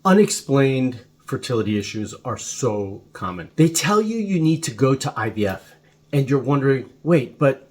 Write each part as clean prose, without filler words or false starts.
Unexplained fertility issues are so common. They tell you you need to go to IVF and you're wondering, wait, but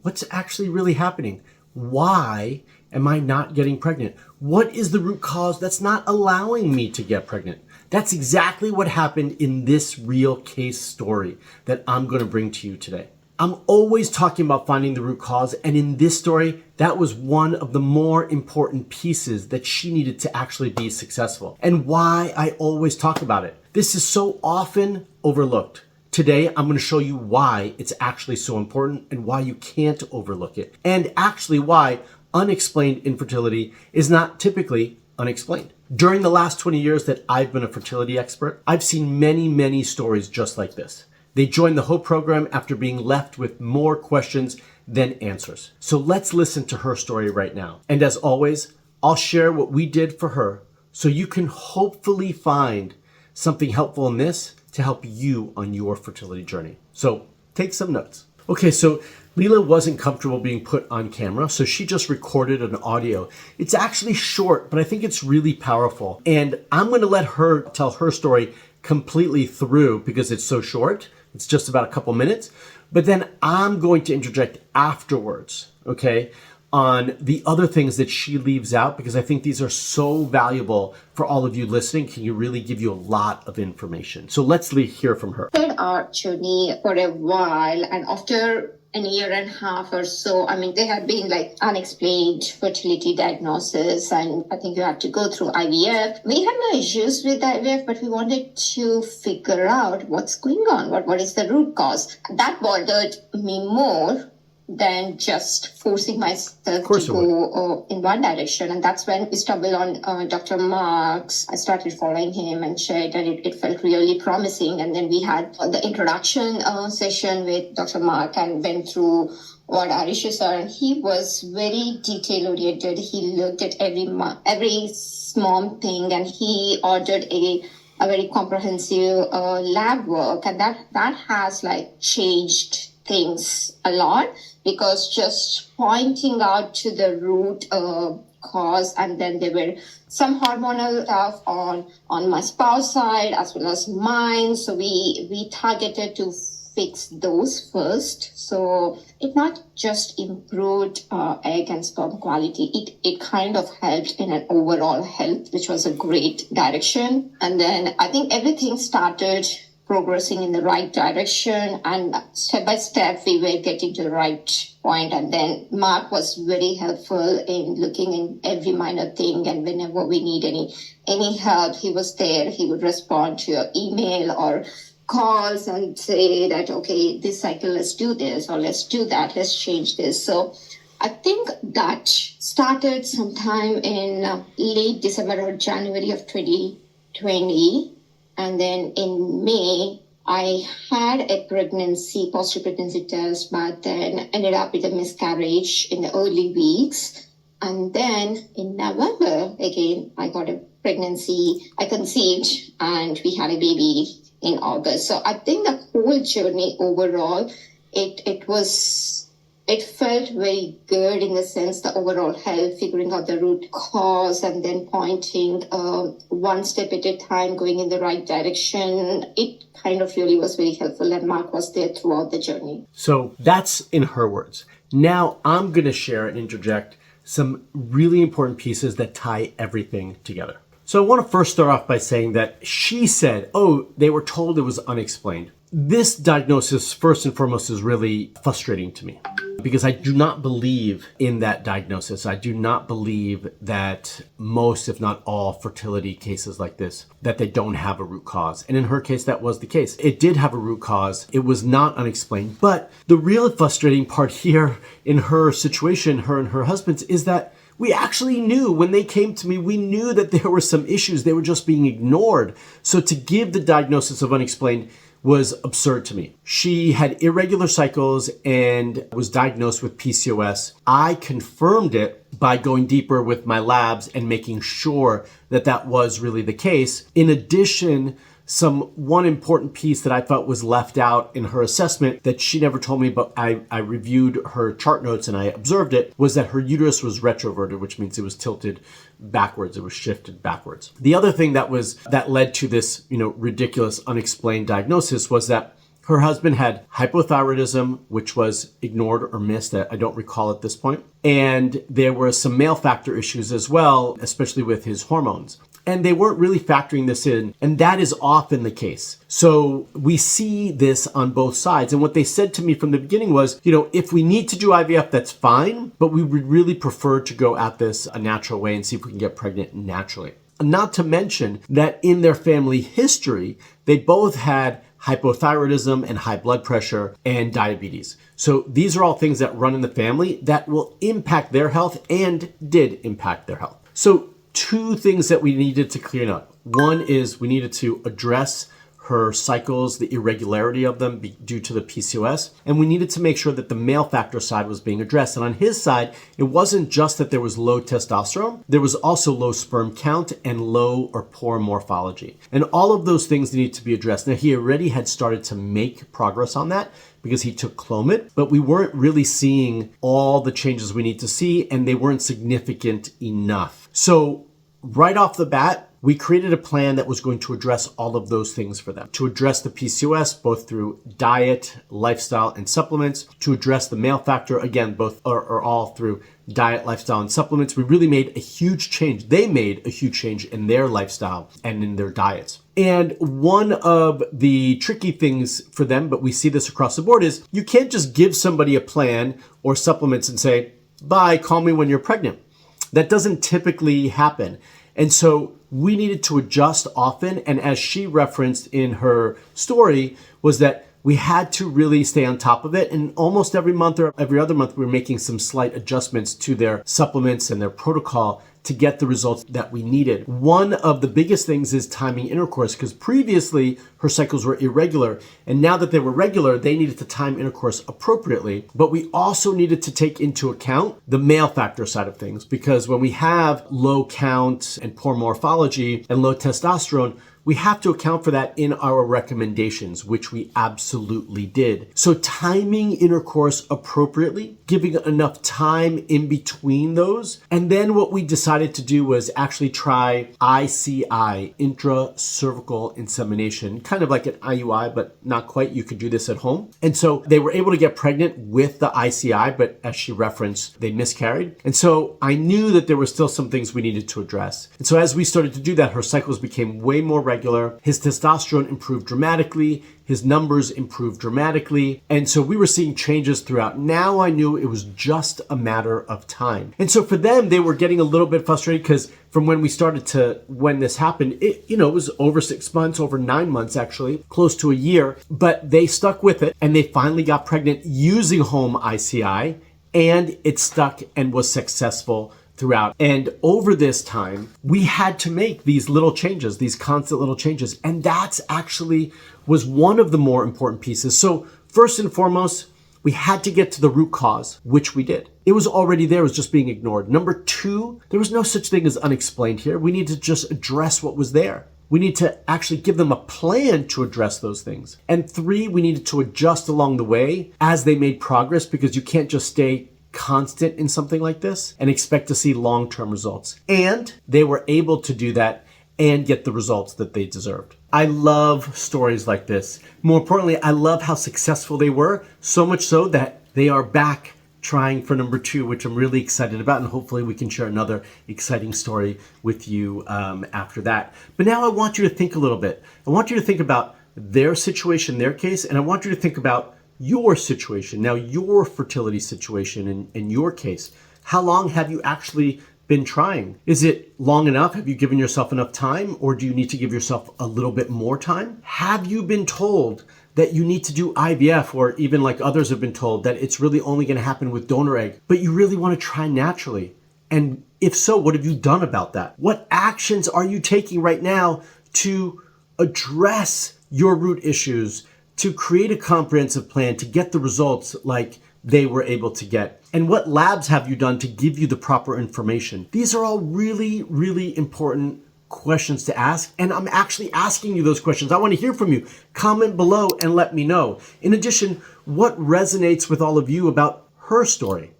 what's actually really happening? Why am I not getting pregnant? What is the root cause that's not allowing me to get pregnant? That's exactly what happened in this real case story that I'm going to bring to you today. I'm always talking about finding the root cause, and in this story, that was one of the more important pieces that she needed to actually be successful, and why I always talk about it. This is so often overlooked. Today, I'm going to show you why it's actually so important and why you can't overlook it, and actually why unexplained infertility is not typically unexplained. During the last 20 years that I've been a fertility expert, I've seen many stories just like this. They joined the HOPE program after being left with more questions than answers. So let's listen to her story right now. And as always, I'll share what we did for her so you can hopefully find something helpful in this to help you on your fertility journey. So take some notes. Okay, so Leela wasn't comfortable being put on camera, so she just recorded an audio. It's actually short, but I think it's really powerful. And I'm going to let her tell her story completely through because it's so short. It's just about a couple minutes. But then I'm going to interject afterwards, okay, on the other things that she leaves out because I think these are so valuable for all of you listening. Can you really give you a lot of information? So let's hear from her. Our journey for a while, and after a year and a half or so, there had been like unexplained fertility diagnosis, and I think you have to go through IVF. We had no issues with IVF, but we wanted to figure out what's going on, what is the root cause. That bothered me more than just forcing myself to go in one direction. And that's when we stumbled on Dr. Marc's. I started following him and shared, and it felt really promising. And then we had the introduction session with Dr. Marc and went through what our issues are. And he was very detail-oriented. He looked at every small thing, and he ordered a very comprehensive lab work. And that has changed things a lot, because just pointing out to the root cause, and then there were some hormonal stuff on my spouse side as well as mine. So we targeted to fix those first. So it not just improved egg and sperm quality, it kind of helped in an overall health, which was a great direction. And then I think everything started progressing in the right direction, and step by step we were getting to the right point. And then Marc was very helpful in looking in every minor thing, and whenever we need any help, he was there. He would respond to your email or calls and say that, okay, this cycle, let's do this, or let's do that, let's change this. So I think that started sometime in late December or January of 2020. And then in May, I had a positive pregnancy test, but then ended up with a miscarriage in the early weeks. And then in November, again, I got a pregnancy. I conceived, and we had a baby in August. So I think the whole journey overall, it felt very good in the sense the overall health, figuring out the root cause, and then pointing one step at a time, going in the right direction. It kind of really was very helpful, and Marc was there throughout the journey. So that's in her words. Now I'm going to share and interject some really important pieces that tie everything together. So I want to first start off by saying that she said, they were told it was unexplained. This diagnosis, first and foremost, is really frustrating to me because I do not believe in that diagnosis. I do not believe that most, if not all, fertility cases like this, that they don't have a root cause. And in her case, that was the case. It did have a root cause. It was not unexplained. But the real frustrating part here in her situation, her and her husband's, is that we actually knew when they came to me, we knew that there were some issues. They were just being ignored. So to give the diagnosis of unexplained was absurd to me. She had irregular cycles and was diagnosed with PCOS. I confirmed it by going deeper with my labs and making sure that that was really the case. In addition, one important piece that I thought was left out in her assessment that she never told me, but I reviewed her chart notes and I observed it, was that her uterus was retroverted, which means it was tilted backwards. It was shifted backwards. The other thing that led to this, ridiculous unexplained diagnosis was that her husband had hypothyroidism, which was ignored or missed. I don't recall at this point. And there were some male factor issues as well, especially with his hormones. And they weren't really factoring this in. And that is often the case. So we see this on both sides. And what they said to me from the beginning was, if we need to do IVF, that's fine. But we would really prefer to go at this a natural way and see if we can get pregnant naturally. Not to mention that in their family history, they both had hypothyroidism and high blood pressure and diabetes. So these are all things that run in the family that will impact their health and did impact their health. So two things that we needed to clean up. One is we needed to address her cycles, the irregularity of them due to the PCOS, and we needed to make sure that the male factor side was being addressed. And on his side, it wasn't just that there was low testosterone, there was also low sperm count and low or poor morphology. And all of those things need to be addressed. Now, he already had started to make progress on that because he took Clomid, but we weren't really seeing all the changes we need to see, and they weren't significant enough. So right off the bat, we created a plan that was going to address all of those things for them. To address the PCOS, both through diet, lifestyle, and supplements. To address the male factor, again, both or all through diet, lifestyle, and supplements. We really made a huge change. They made a huge change in their lifestyle and in their diets. And one of the tricky things for them, but we see this across the board, is you can't just give somebody a plan or supplements and say, bye, call me when you're pregnant. That doesn't typically happen. And so we needed to adjust often. And as she referenced in her story, was that we had to really stay on top of it. And almost every month or every other month, we were making some slight adjustments to their supplements and their protocol to get the results that we needed. One of the biggest things is timing intercourse, because previously her cycles were irregular. And now that they were regular, they needed to time intercourse appropriately. But we also needed to take into account the male factor side of things, because when we have low count and poor morphology and low testosterone, we have to account for that in our recommendations, which we absolutely did. So timing intercourse appropriately, giving enough time in between those. And then what we decided to do was actually try ICI, intracervical insemination, kind of like an IUI, but not quite. You could do this at home. And so they were able to get pregnant with the ICI, but as she referenced, they miscarried. And so I knew that there were still some things we needed to address. And so as we started to do that, her cycles became way more regular. His testosterone improved dramatically. His numbers improved dramatically. And so we were seeing changes throughout. Now I knew it was just a matter of time. And so for them, they were getting a little bit frustrated because from when we started to when this happened, it was over 6 months, over 9 months actually, close to a year. But they stuck with it and they finally got pregnant using home ICI, and it stuck and was successful throughout. And over this time, we had to make these little changes, these constant little changes. And that's actually was one of the more important pieces. So first and foremost, we had to get to the root cause, which we did. It was already there, it was just being ignored. Number two, there was no such thing as unexplained here. We need to just address what was there. We need to actually give them a plan to address those things. And three, we needed to adjust along the way as they made progress, because you can't just stay constant in something like this and expect to see long-term results. And they were able to do that and get the results that they deserved. I love stories like this. More importantly, I love how successful they were, so much so that they are back trying for number 2, which I'm really excited about, and hopefully we can share another exciting story with you after that. But now I want you to think a little bit. I want you to think about their situation, their case, and I want you to think about your situation, now your fertility situation in your case. How long have you actually been trying? Is it long enough? Have you given yourself enough time, or do you need to give yourself a little bit more time? Have you been told that you need to do IVF, or even like others have been told that it's really only going to happen with donor egg, but you really want to try naturally? And if so, what have you done about that? What actions are you taking right now to address your root issues, to create a comprehensive plan to get the results like they were able to get? And what labs have you done to give you the proper information? These are all really, really important questions to ask, and I'm actually asking you those questions. I want to hear from you. Comment below and let me know. In addition, what resonates with all of you about her story,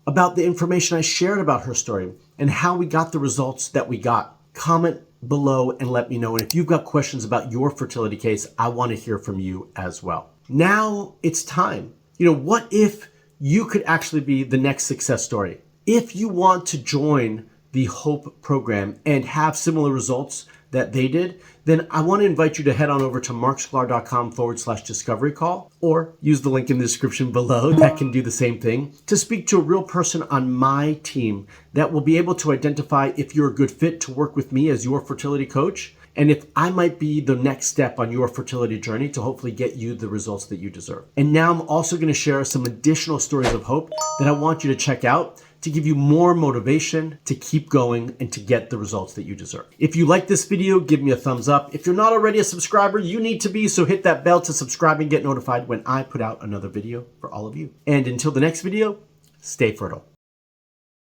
about the information I shared about her story, and how we got the results that we got. Comment below and let me know. And if you've got questions about your fertility case, I want to hear from you as well. Now it's time. What if you could actually be the next success story? If you want to join the HOPE program and have similar results that they did, then I want to invite you to head on over to marksklar.com/discovery call, or use the link in the description below that can do the same thing, to speak to a real person on my team that will be able to identify if you're a good fit to work with me as your fertility coach, and if I might be the next step on your fertility journey to hopefully get you the results that you deserve. And now I'm also going to share some additional stories of hope that I want you to check out to give you more motivation to keep going and to get the results that you deserve. If you like this video, give me a thumbs up. If you're not already a subscriber, you need to be, so hit that bell to subscribe and get notified when I put out another video for all of you. And until the next video, stay fertile.